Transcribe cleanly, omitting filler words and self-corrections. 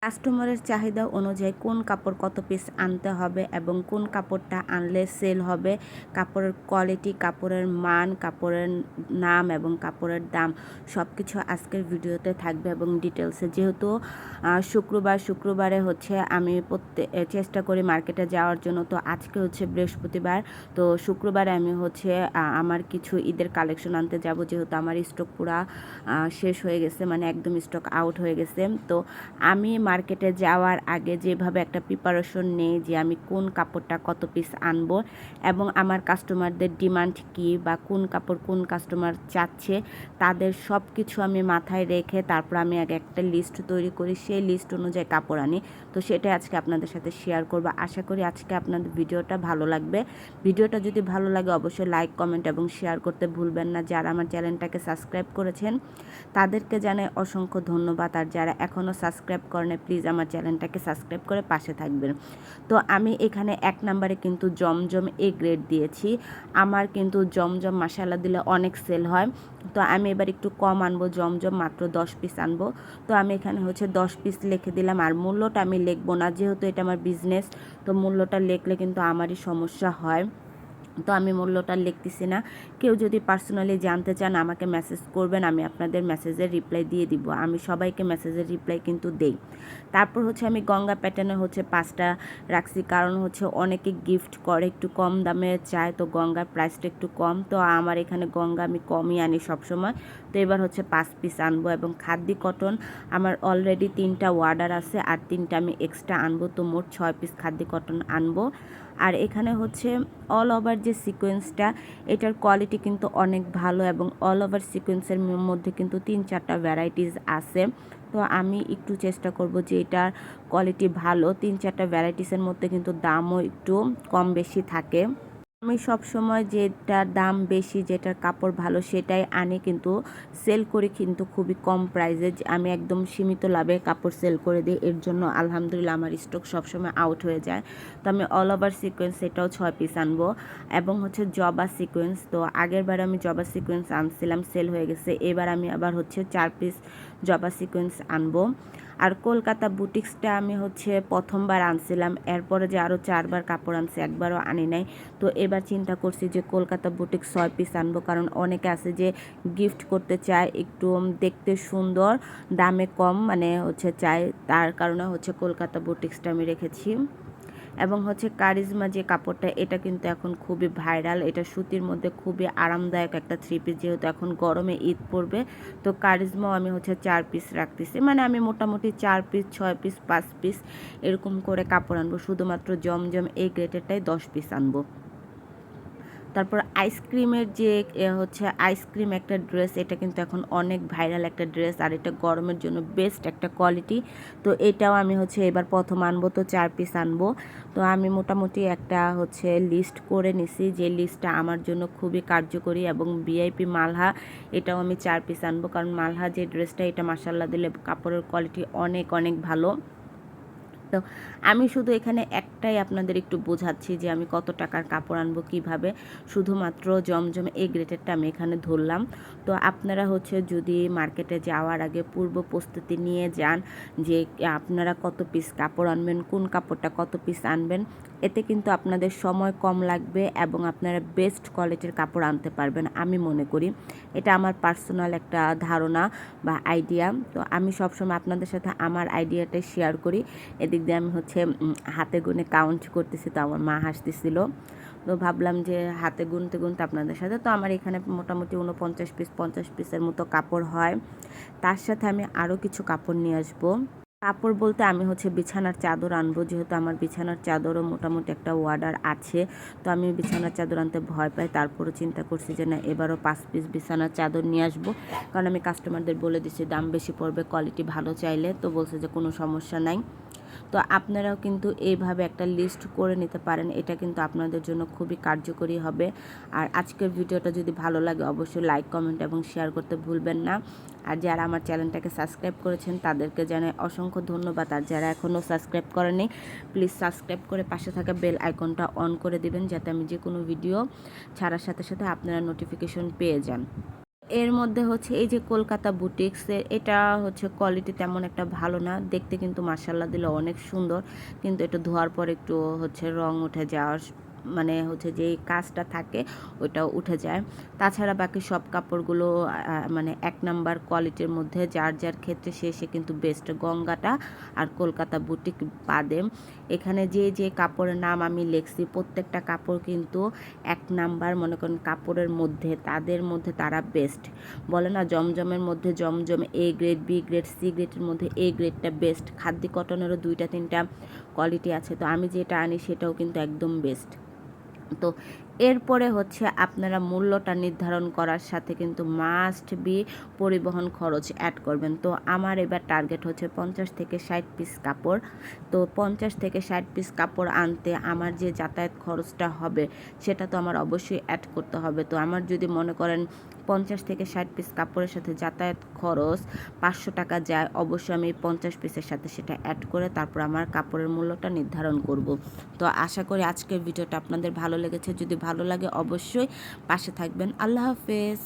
কাস্টমারের চাহিদা অনুযায়ী কোন কাপড় কত পিস আনতে হবে এবং কোন কাপড়টা আনলে সেল হবে, কাপড়ের কোয়ালিটি, কাপড়ের মান, কাপড়ের নাম এবং কাপড়ের দাম সব কিছু আজকের ভিডিওতে থাকবে এবং ডিটেলসে। যেহেতু শুক্রবারে হচ্ছে আমি চেষ্টা করি মার্কেটে যাওয়ার জন্য, তো আজকে হচ্ছে বৃহস্পতিবার, তো শুক্রবারে আমি হচ্ছে আমার কিছু ঈদের কালেকশন আনতে যাব, যেহেতু আমার স্টক পুরা শেষ হয়ে গেছে, মানে একদম স্টক আউট হয়ে গেছে। তো আমি মার্কেটে যাওয়ার আগে যেভাবে একটা প্রিপারেশন নেই যে আমি কোন কাপড়টা কত পিস আনবো এবং আমার কাস্টমারদের ডিমান্ড কী বা কোন কাপড় কোন কাস্টমার চাচ্ছে, তাদের সব কিছু আমি মাথায় রেখে তারপর আমি আগে একটা লিস্ট তৈরি করি, সেই লিস্ট অনুযায়ী কাপড় আনি। তো সেটাই আজকে আপনাদের সাথে শেয়ার করব। আশা করি আজকে আপনাদের ভিডিওটা ভালো লাগবে। ভিডিওটা যদি ভালো লাগে অবশ্যই লাইক, কমেন্ট এবং শেয়ার করতে ভুলবেন না। যারা আমার চ্যানেলটাকে সাবস্ক্রাইব করেছেন তাদেরকে জানাই অসংখ্য ধন্যবাদ, আর যারা এখনও সাবস্ক্রাইব করেন প্লিজ আমার চ্যানেলটাকে সাবস্ক্রাইব করে পাশে থাকবেন। তো আমি এখানে 1 নম্বরে কিন্তু জমজম এ গ্রেড দিয়েছি। আমার কিন্তু জমজম মাসালা দিলে অনেক সেল হয়, তো আমি এবার একটু কম আনবো, জমজম মাত্র 10 পিস আনবো। তো আমি এখানে হচ্ছে 10 পিস লিখে দিলাম, আর মূল্যটা আমি লিখবো না, যেহেতু এটা আমার বিজনেস, তো মূল্যটা লিখলে কিন্তু আমারই সমস্যা হয়, তো আমি মূল্যটা লিখতেছি না। কেউ যদি পার্সোনালি জানতে চান আমাকে মেসেজ করবেন, আমি আপনাদের মেসেজের রিপ্লাই দিয়ে দিব। আমি সবাইকে মেসেজের রিপ্লাই কিন্তু দেই। তারপর হচ্ছে আমি গঙ্গা প্যাটার্নে হচ্ছে 5টা রাখছি, কারণ হচ্ছে অনেকে গিফট করে, একটু কম দামে চায়, তো গঙ্গার প্রাইসটা একটু কম, তো আমার এখানে গঙ্গা আমি কমই আনি সবসময়। তো এবার হচ্ছে 5 পিস আনবো এবং খাদ্দি কটন আমার অলরেডি 3টা অর্ডার আছে, আর 3টা আমি এক্সট্রা আনবো, তো মোট 6 পিস খাদ্দি কটন আনবো। আর এখানে হচ্ছে অল ওভার যে সিকোয়েন্সটা, এটার কোয়ালিটি কিন্তু অনেক ভালো এবং অল ওভার সিকোয়েন্সের মধ্যে কিন্তু 3-4টা ভ্যারাইটিস আছে। তো আমি একটু চেষ্টা করব যে এটার কোয়ালিটি ভালো, 3-4টা ভ্যারাইটিসের মধ্যে কিন্তু দামও একটু কম বেশি থাকে। আমি সবসময় যেটার দাম বেশি, যেটার কাপড় ভালো সেটাই আনি, কিন্তু সেল করি কিন্তু খুবই কম প্রাইসে। আমি একদম সীমিত লাভে কাপড় সেল করে দিই, এর জন্য আলহামদুলিল্লাহ আমার স্টক সবসময় আউট হয়ে যায়। তো আমি অল ওভার সিকোয়েন্স এটাও 6 পিস আনবো এবং হচ্ছে জবা সিকোয়েন্স, তো আগের বার আমি জবা সিকোয়েন্স আনছিলাম, সেল হয়ে গেছে, এবার আমি আবার হচ্ছে 4 পিস জবা সিকোয়েন্স আনবো। আর কলকাতা বুটিক্সটা আমি হচ্ছে প্রথমবার আনছিলাম, এরপরে যে আরও 4বার কাপড় আনছি, একবারও আনি নাই। তো এবার চিন্তা করছি যে কলকাতা বুটিক্স 6 পিস আনবো, কারণ অনেকে আছে যে গিফট করতে চায়, একটু দেখতে সুন্দর, দামে কম, মানে হচ্ছে চায়, তার কারণে হচ্ছে কলকাতা বুটিক্সটা আমি রেখেছি। এবং হচ্ছে কারিজমা যে কাপড়টা, এটা কিন্তু এখন খুবই ভাইরাল, এটা সুতির মধ্যে খুবই আরামদায়ক একটা 3 পিস, যেহেতু এখন গরমে ঈদ পড়বে, তো কারিজমাও আমি হচ্ছে 4 পিস রাখতেছি, মানে আমি মোটামুটি 4 পিস, 6 পিস, 5 পিস এরকম করে কাপড় আনবো। শুধুমাত্র জমজম এই গ্রেটেরটাই 10 পিস আনবো। তারপর আইসক্রিমের যে হচ্ছে আইসক্রিম একটা ড্রেস, এটা কিন্তু এখন অনেক ভাইরাল একটা ড্রেস, আর এটা গরমের জন্য বেস্ট একটা কোয়ালিটি। তো এটাও আমি হচ্ছে এবার প্রথম আনবো, তো 4 পিস আনবো। তো আমি মোটামুটি একটা হচ্ছে লিস্ট করে নিছি, যে লিস্টটা আমার জন্য খুবই কার্যকরী। এবং ভিআইপি মালহা, এটাও আমি 4 পিস আনবো, কারণ মালহা যে ড্রেসটা, এটা মাসাল্লাহ দিলে কাপড়ের কোয়ালিটি অনেক অনেক ভালো। তো আমি শুধু এখানে একটাই আপনাদের একটু বোঝাচ্ছি যে আমি কত টাকার কাপড় আনবো কিভাবে, শুধুমাত্র জমজম এই গ্রেটেরটা আমি এখানে ধরলাম। তো আপনারা হচ্ছে যদি মার্কেটে যাওয়ার আগে পূর্ব প্রস্তুতি নিয়ে যান যে আপনারা কত পিস কাপড় আনবেন, কোন কাপড়টা কত পিস আনবেন, এতে কিন্তু আপনাদের সময় কম লাগবে এবং আপনারা বেস্ট কোয়ালিটির কাপড় আনতে পারবেন আমি মনে করি। এটা আমার পার্সোনাল একটা ধারণা বা আইডিয়া। তো আমি সবসময় আপনাদের সাথে আমার আইডিয়াটাই শেয়ার করি। এদিক দিয়ে আমি হচ্ছে হাতে গুনে কাউন্ট করতেছি, তো আমার মা হাসতেছিল, তো ভাবলাম যে হাতে গুনতে গুনতে আপনাদের সাথে, তো আমার এখানে মোটামুটি 49 পিস 50 পিসের মতো কাপড় হয়। তার সাথে আমি আরও কিছু কাপড় নিয়ে আসবো। কাপড় বলতে আমি হচ্ছে বিছানার চাদর আনবো, যেহেতু আমার বিছানার চাদরও মোটামুটি একটা অর্ডার আছে, তো আমি বিছানার চাদর আনতে ভয় পাই। তারপরও চিন্তা করছি যে না, এবারও 5 পিস বিছানার চাদর নিয়ে আসবো, কারণ আমি কাস্টমারদের বলে দিচ্ছি দাম বেশি পড়বে, কোয়ালিটি ভালো চাইলে, তো বলছে যে কোনো সমস্যা নাই। তো আপনারাও কিন্তু এইভাবে একটা লিস্ট করে নিতে পারেন, এটা কিন্তু আপনাদের জন্য খুবই কার্যকরী হবে। আর আজকের ভিডিওটা যদি ভালো লাগে অবশ্যই লাইক, কমেন্ট এবং শেয়ার করতে ভুলবেন না। আর যারা আমার চ্যানেলটাকে সাবস্ক্রাইব করেছেন তাদেরকে জানাই অসংখ্য ধন্যবাদ, আর যারা এখনও সাবস্ক্রাইব করেনি প্লিজ সাবস্ক্রাইব করে পাশে থাকা বেল আইকনটা অন করে দিবেন, যাতে আমি যে কোনো ভিডিও ছাড়ার সাথে সাথে আপনারা নোটিফিকেশন পেয়ে যান। এর মধ্যে হচ্ছে এই যে কলকাতা বুটিক্সের, এটা হচ্ছে কোয়ালিটি তেমন একটা ভালো না, দেখতে কিন্তু মাশাআল্লাহ দিলে অনেক সুন্দর, কিন্তু এটা ধোয়ার পর একটু হচ্ছে রং উঠে যাওয়ার মানে হচ্ছে যেই কাজটা থাকে ওইটাও উঠে যায়। তাছাড়া বাকি সব কাপড়গুলো মানে এক নাম্বার কোয়ালিটির মধ্যে, যার যার ক্ষেত্রে সে কিন্তু বেস্ট। গঙ্গাটা আর কলকাতা বুটিক বাদে এখানে যে যে কাপড়ের নাম আমি লিখছি প্রত্যেকটা কাপড় কিন্তু এক নাম্বার, মনে করেন কাপড়ের মধ্যে তাদের মধ্যে তারা বেস্ট। বলে না জমজমের মধ্যে জমজম A grade, B grade, C গ্রেডের মধ্যে এ গ্রেডটা বেস্ট। খাদ্য কটনেরও 2-3টা কোয়ালিটি আছে, তো আমি যেটা আনি সেটাও কিন্তু একদম বেস্ট। তো এরপরে হচ্ছে আপনারা মূল্যটা নির্ধারণ করার সাথে কিন্তু মাস্ট বি পরিবহন খরচ অ্যাড করবেন। তো আমার এবার টার্গেট হচ্ছে 50 থেকে 60 পিস কাপড়। তো 50 থেকে 60 পিস কাপড় আনতে আমার যে যাতায়াত খরচটা হবে সেটা তো আমার অবশ্যই অ্যাড করতে হবে। তো আমার যদি মনে করেন 50 থেকে 60 পিস কাপড়ের সাথে যাতায়াত খরচ 500 টাকা যায়, অবশ্যই আমি 50 পিসের সাথে সেটা অ্যাড করে তারপর আমার কাপড়ের মূল্যটা নির্ধারণ করব। তো আশা করি আজকের ভিডিওটা আপনাদের ভালো লেগেছে। যদি ভালো লাগে অবশ্যই পাশে থাকবেন। আল্লাহ হাফেজ।